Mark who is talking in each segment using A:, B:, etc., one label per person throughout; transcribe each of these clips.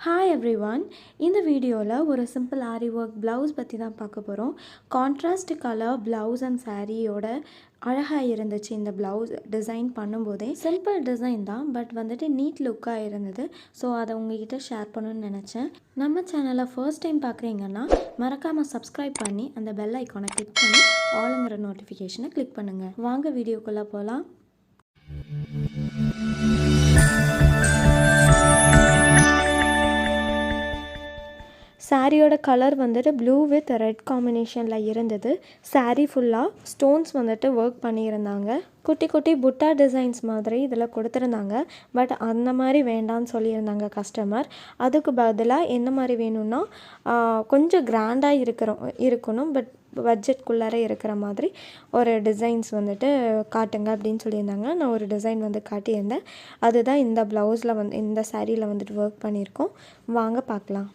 A: Hi everyone. இந்த வீடியோவில் ஒரு சிம்பிள் ஆரி ஒர்க் ப்ளவுஸ் பற்றி தான் பார்க்க போகிறோம். கான்ட்ராஸ்ட் கலர் ப்ளவுஸ் அண்ட் சாரியோட அழகாக இருந்துச்சு. இந்த ப்ளவுஸ் டிசைன் பண்ணும்போதே சிம்பிள் டிசைன் தான், பட் வந்துட்டு நீட் லுக்காக இருந்தது. ஸோ அதை உங்ககிட்ட ஷேர் பண்ணணும்னு நினச்சேன். நம்ம சேனலை ஃபர்ஸ்ட் டைம் பார்க்குறீங்கன்னா மறக்காமல் சப்ஸ்கிரைப் பண்ணி அந்த பெல் ஐக்கானை கிளிக் பண்ணி ஆளுங்கிற நோட்டிஃபிகேஷனை கிளிக் பண்ணுங்கள். வாங்க வீடியோக்குள்ளே போகலாம். சாரியோட கலர் வந்துட்டு ப்ளூ வித் ரெட் காம்பினேஷனில் இருந்தது. சாரீ ஃபுல்லாக ஸ்டோன்ஸ் வந்துட்டு ஒர்க் பண்ணியிருந்தாங்க. குட்டி குட்டி புட்டா டிசைன்ஸ் மாதிரி இதில் கொடுத்துருந்தாங்க. பட் அந்த மாதிரி வேண்டான்னு சொல்லியிருந்தாங்க கஸ்டமர். அதுக்கு பதிலாக என்ன மாதிரி வேணும்னா கொஞ்சம் கிராண்டாக இருக்கணும், பட் பட்ஜெட்குள்ளார இருக்கிற மாதிரி ஒரு டிசைன்ஸ் வந்துட்டு காட்டுங்க அப்படின்னு சொல்லியிருந்தாங்க. நான் ஒரு டிசைன் வந்து காட்டியிருந்தேன். அதுதான் இந்த ப்ளவுஸில் இந்த சாரியில் வந்துட்டு ஒர்க் பண்ணியிருக்கோம். வாங்க பார்க்கலாம்.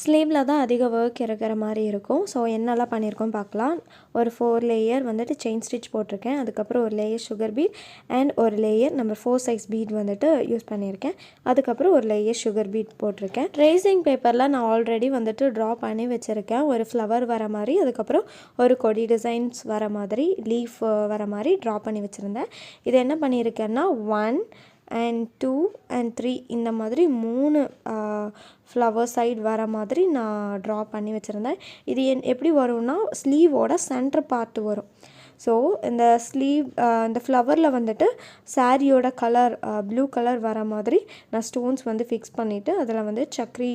A: ஸ்லீவில் தான் அதிக ஒர்க் இருக்கிற மாதிரி இருக்கும். ஸோ என்னெல்லாம் பண்ணியிருக்கோம் பார்க்கலாம். ஒரு 4 லேயர் வந்துட்டு செயின் ஸ்டிச் போட்டிருக்கேன். அதுக்கப்புறம் ஒரு லேயர் சுகர் பீட் அண்ட் ஒரு லேயர் நம்பர் 4 சைஸ் பீட் வந்துட்டு யூஸ் பண்ணியிருக்கேன். அதுக்கப்புறம் ஒரு லேயர் சுகர் பீட் போட்டிருக்கேன். ட்ரேசிங் பேப்பரில் நான் ஆல்ரெடி வந்துட்டு ட்ரா பண்ணி வச்சுருக்கேன். ஒரு ஃப்ளவர் வர மாதிரி, அதுக்கப்புறம் ஒரு கொடி டிசைன்ஸ் வர மாதிரி, லீஃப் வர மாதிரி ட்ரா பண்ணி வச்சுருந்தேன். இது என்ன பண்ணியிருக்கேன்னா 1 and 2 and 3 இந்த மாதிரி 3 ஃப்ளவர் சைடு வர மாதிரி நான் ட்ரா பண்ணி வச்சுருந்தேன். இது எப்படி வரும்னா ஸ்லீவோட சென்டர் பார்ட் வரும். ஸோ இந்த ஸ்லீவ் இந்த ஃப்ளவரில் வந்துட்டு சாரியோட கலர் ப்ளூ கலர் வர மாதிரி நான் ஸ்டோன்ஸ் வந்து ஃபிக்ஸ் பண்ணிவிட்டு அதில் வந்து சக்கரி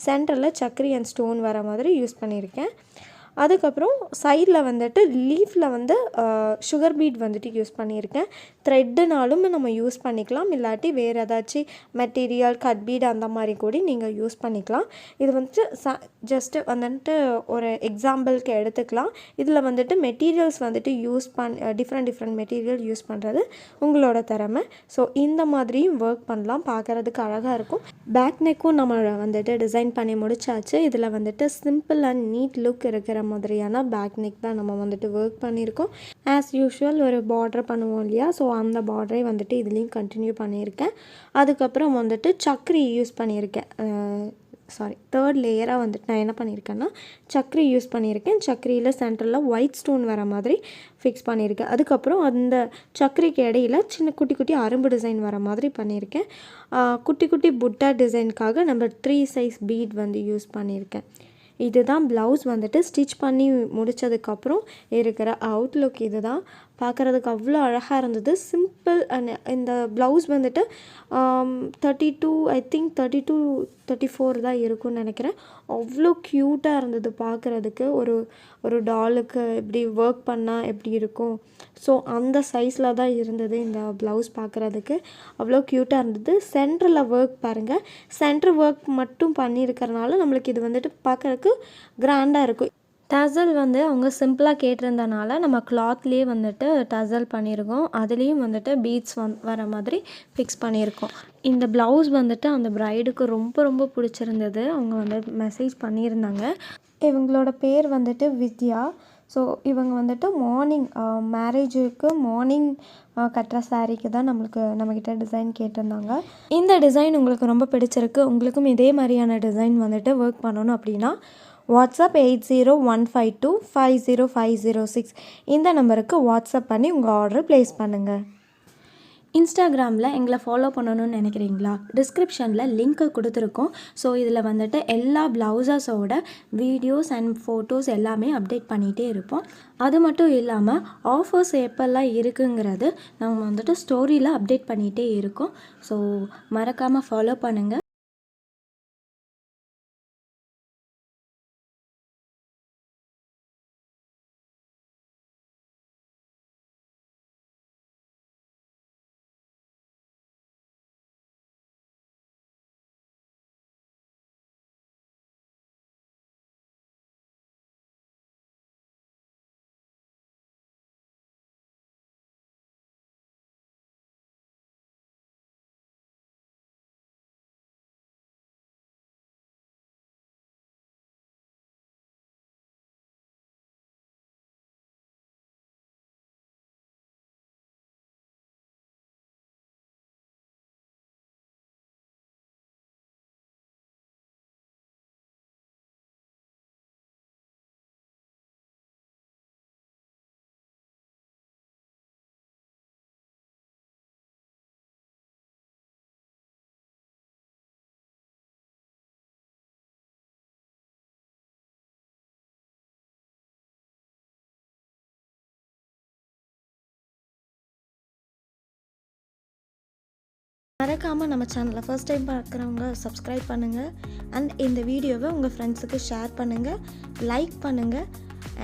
A: சென்டரில் சக்கரி அண்ட் ஸ்டோன் வர மாதிரி யூஸ் பண்ணியிருக்கேன். அதுக்கப்புறம் சைடில் வந்துட்டு லீஃபில் வந்து சுகர் பீட் வந்துட்டு யூஸ் பண்ணியிருக்கேன். த்ரெட்டுனாலும் நம்ம யூஸ் பண்ணிக்கலாம், இல்லாட்டி வேறு ஏதாச்சும் மெட்டீரியல் கட் பீட் அந்த மாதிரி கூட நீங்கள் யூஸ் பண்ணிக்கலாம். இது வந்துட்டு ஜஸ்ட்டு வந்துட்டு ஒரு எக்ஸாம்பிளுக்கு எடுத்துக்கலாம். இதில் வந்துட்டு மெட்டீரியல்ஸ் வந்துட்டு டிஃப்ரெண்ட் மெட்டீரியல் யூஸ் பண்ணுறது உங்களோட திறமை. ஸோ இந்த மாதிரியும் ஒர்க் பண்ணலாம், பார்க்குறதுக்கு அழகாக இருக்கும். பேக் நெக்கும் நம்ம வந்துட்டு டிசைன் பண்ணி முடிச்சாச்சு. இதில் வந்துட்டு சிம்பிள் அண்ட் நீட் லுக் இருக்கிற மாதிரியான பேக் நெக் தான் நம்ம வந்துட்டு ஒர்க் பண்ணியிருக்கோம். ஆஸ் யூஷுவல் ஒரு பார்டர் பண்ணுவோம் இல்லையா, ஸோ அந்த பார்டரை வந்துட்டு இதுலேயும் கண்டினியூ பண்ணியிருக்கேன். அதுக்கப்புறம் வந்துட்டு சக்கரி யூஸ் பண்ணியிருக்கேன். தேர்ட் லேயராக வந்துட்டு நான் என்ன பண்ணியிருக்கேன்னா சக்கரி யூஸ் பண்ணியிருக்கேன். சக்கரியில் சென்டரில் ஒயிட் ஸ்டோன் வர மாதிரி ஃபிக்ஸ் பண்ணியிருக்கேன். அதுக்கப்புறம் அந்த சக்கரிக்கு இடையில் சின்ன குட்டி குட்டி அரும்பு டிசைன் வர மாதிரி பண்ணியிருக்கேன். குட்டி குட்டி புட்டா டிசைனுக்காக நம்ம 3 சைஸ் பீட் வந்து யூஸ் பண்ணியிருக்கேன். இதுதான் ப்ளவுஸ் வந்துட்டு ஸ்டிச் பண்ணி முடித்ததுக்கப்புறம் இருக்கிற அவுட்லுக். இது தான் பார்க்குறதுக்கு அவ்வளோ அழகாக இருந்தது. சிம்பிள் அண்ட் இந்த ப்ளவுஸ் வந்துட்டு 32 ஐ திங்க் 34 தான் இருக்கும்னு நினைக்கிறேன். அவ்வளோ க்யூட்டாக இருந்தது பார்க்குறதுக்கு. ஒரு டாலுக்கு எப்படி ஒர்க் பண்ணால் எப்படி இருக்கும், ஸோ அந்த சைஸில் தான் இருந்தது இந்த ப்ளவுஸ். பார்க்குறதுக்கு அவ்வளோ க்யூட்டாக இருந்தது. சென்டரில் ஒர்க் பாருங்கள், சென்டர் ஒர்க் மட்டும் பண்ணியிருக்கிறனால நம்மளுக்கு இது வந்துட்டு பார்க்குறதுக்கு கிராண்டாக இருக்கும். டசல் வந்து அவங்க சிம்பிளாக கேட்டிருந்தனால நம்ம கிளாத்லேயே வந்துட்டு டசல் பண்ணியிருக்கோம். அதுலேயும் வந்துட்டு பீட்ஸ் வர மாதிரி ஃபிக்ஸ் பண்ணியிருக்கோம். இந்த ப்ளவுஸ் வந்துட்டு அந்த ப்ரைடுக்கு ரொம்ப ரொம்ப பிடிச்சிருந்தது. அவங்க வந்து மெசேஜ் பண்ணியிருந்தாங்க. இவங்களோட பேர் வந்துட்டு வித்யா. ஸோ இவங்க வந்துட்டு மேரேஜுக்கு மார்னிங் கட்டுற சாரீக்கு தான் நம்மக்கிட்ட டிசைன் கேட்டிருந்தாங்க. இந்த டிசைன் உங்களுக்கு ரொம்ப பிடிச்சிருக்கு, உங்களுக்கும் இதே மாதிரியான டிசைன் வந்துட்டு ஒர்க் பண்ணணும் அப்படின்னா வாட்ஸ்அப் 8015250506 இந்த நம்பருக்கு வாட்ஸ்அப் பண்ணி உங்கள் ஆர்டர் ப்ளேஸ் பண்ணுங்கள். இன்ஸ்டாகிராமில் எங்களை ஃபாலோ பண்ணணும்னு நினைக்கிறீங்களா? டிஸ்கிரிப்ஷனில் லிங்க்கு கொடுத்துருக்கோம். ஸோ இதில் வந்துட்டு எல்லா ப்ளவுஸஸோட வீடியோஸ் அண்ட் ஃபோட்டோஸ் எல்லாமே அப்டேட் பண்ணிகிட்டே இருப்போம். அது மட்டும் இல்லாமல் ஆஃபர்ஸ் எப்போல்லாம் இருக்குங்கிறது நாங்கள் வந்துட்டு ஸ்டோரியில் அப்டேட் பண்ணிகிட்டே இருக்கோம். ஸோ மறக்காமல் ஃபாலோ பண்ணுங்கள். மறக்காமல் நம்ம சேனலை ஃபர்ஸ்ட் டைம் பார்க்குறவங்க சப்ஸ்கிரைப் பண்ணுங்கள். அண்ட் இந்த வீடியோவை உங்கள் ஃப்ரெண்ட்ஸுக்கு ஷேர் பண்ணுங்கள், லைக் பண்ணுங்கள்.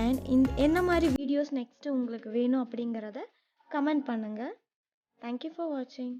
A: அண்ட் என்ன மாதிரி வீடியோஸ் நெக்ஸ்ட்டு உங்களுக்கு வேணும் அப்படிங்கிறத கமெண்ட் பண்ணுங்கள். தேங்க்யூ ஃபார் வாட்சிங்.